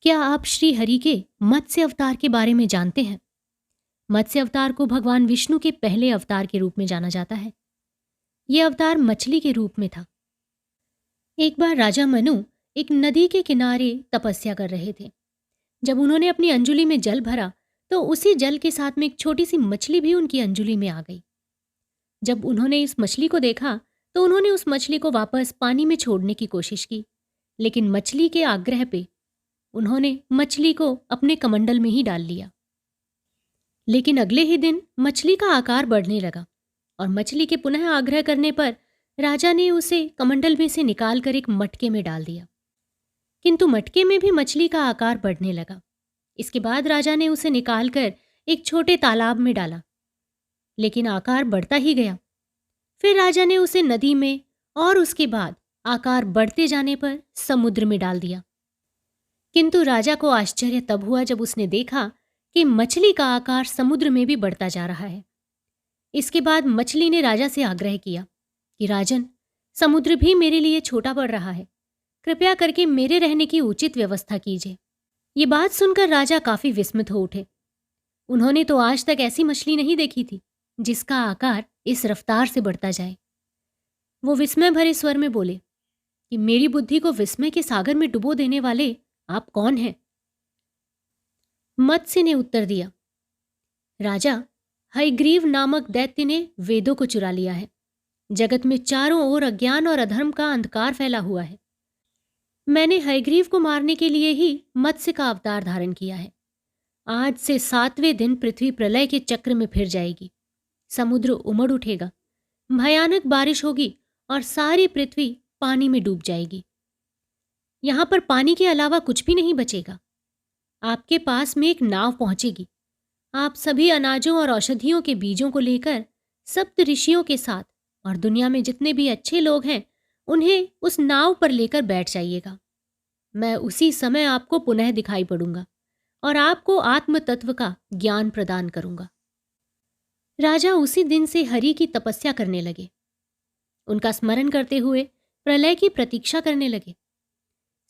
क्या आप श्री हरि के मत्स्य अवतार के बारे में जानते हैं? मत्स्य अवतार को भगवान विष्णु के पहले अवतार के रूप में जाना जाता है। यह अवतार मछली के रूप में था। एक बार राजा मनु एक नदी के किनारे तपस्या कर रहे थे। जब उन्होंने अपनी अंजुली में जल भरा तो उसी जल के साथ में एक छोटी सी मछली भी उनकी अंजुली में आ गई। जब उन्होंने इस मछली को देखा तो उन्होंने उस मछली को वापस पानी में छोड़ने की कोशिश की, लेकिन मछली के आग्रह पे उन्होंने मछली को अपने कमंडल में ही डाल लिया। लेकिन अगले ही दिन मछली का आकार बढ़ने लगा और मछली के पुनः आग्रह करने पर राजा ने उसे कमंडल में से निकालकर एक मटके में डाल दिया। किंतु मटके में भी मछली का आकार बढ़ने लगा। इसके बाद राजा ने उसे निकालकर एक छोटे तालाब में डाला, लेकिन आकार बढ़ता ही गया। फिर राजा ने उसे नदी में और उसके बाद आकार बढ़ते जाने पर समुद्र में डाल दिया। किंतु राजा को आश्चर्य तब हुआ जब उसने देखा कि मछली का आकार समुद्र में भी बढ़ता जा रहा है। इसके बाद मछली ने राजा से आग्रह किया कि राजन, समुद्र भी मेरे लिए छोटा पड़ रहा है, कृपया करके मेरे रहने की उचित व्यवस्था कीजिए। ये बात सुनकर राजा काफी विस्मित हो उठे। उन्होंने तो आज तक ऐसी मछली नहीं देखी थी जिसका आकार इस रफ्तार से बढ़ता जाए। वो विस्मय भरे स्वर में बोले कि मेरी बुद्धि को विस्मय के सागर में डुबो देने वाले आप कौन हैं? मत्स्य ने उत्तर दिया, राजा, हयग्रीव नामक दैत्य ने वेदों को चुरा लिया है। जगत में चारों ओर अज्ञान और अधर्म का अंधकार फैला हुआ है। मैंने हयग्रीव को मारने के लिए ही मत्स्य का अवतार धारण किया है। आज से 7वें दिन पृथ्वी प्रलय के चक्र में फिर जाएगी। समुद्र उमड़ उठेगा, भयानक बारिश होगी और सारी पृथ्वी पानी में डूब जाएगी। यहां पर पानी के अलावा कुछ भी नहीं बचेगा। आपके पास में एक नाव पहुंचेगी। आप सभी अनाजों और औषधियों के बीजों को लेकर सप्त ऋषियों के साथ और दुनिया में जितने भी अच्छे लोग हैं उन्हें उस नाव पर लेकर बैठ जाइएगा। मैं उसी समय आपको पुनः दिखाई पड़ूंगा और आपको आत्म तत्व का ज्ञान प्रदान करूंगा। राजा उसी दिन से हरि की तपस्या करने लगे। उनका स्मरण करते हुए प्रलय की प्रतीक्षा करने लगे।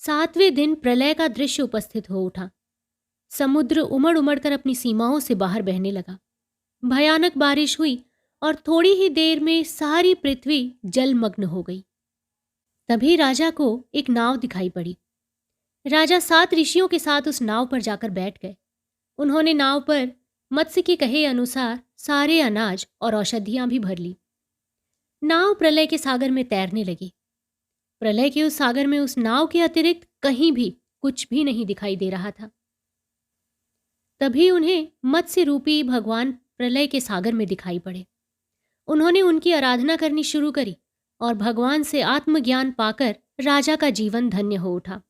7वें दिन प्रलय का दृश्य उपस्थित हो उठा। समुद्र उमड़ उमड़कर अपनी सीमाओं से बाहर बहने लगा। भयानक बारिश हुई और थोड़ी ही देर में सारी पृथ्वी जलमग्न हो गई। तभी राजा को एक नाव दिखाई पड़ी। राजा 7 ऋषियों के साथ उस नाव पर जाकर बैठ गए। उन्होंने नाव पर मत्स्य के कहे अनुसार सारे अनाज और औषधियां भी भर ली। नाव प्रलय के सागर में तैरने लगी। प्रलय के उस सागर में उस नाव के अतिरिक्त कहीं भी कुछ भी नहीं दिखाई दे रहा था। तभी उन्हें मत्स्य रूपी भगवान प्रलय के सागर में दिखाई पड़े। उन्होंने उनकी आराधना करनी शुरू करी और भगवान से आत्मज्ञान पाकर राजा का जीवन धन्य हो उठा।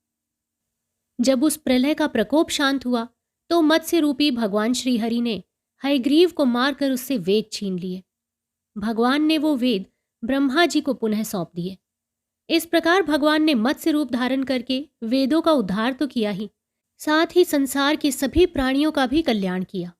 जब उस प्रलय का प्रकोप शांत हुआ तो मत्स्य रूपी भगवान श्रीहरि ने हयग्रीव को मारकर उससे वेद छीन लिए। भगवान ने वो वेद ब्रह्मा जी को पुनः सौंप दिए। इस प्रकार भगवान ने मत्स्य रूप धारण करके वेदों का उद्धार तो किया ही, साथ ही संसार के सभी प्राणियों का भी कल्याण किया।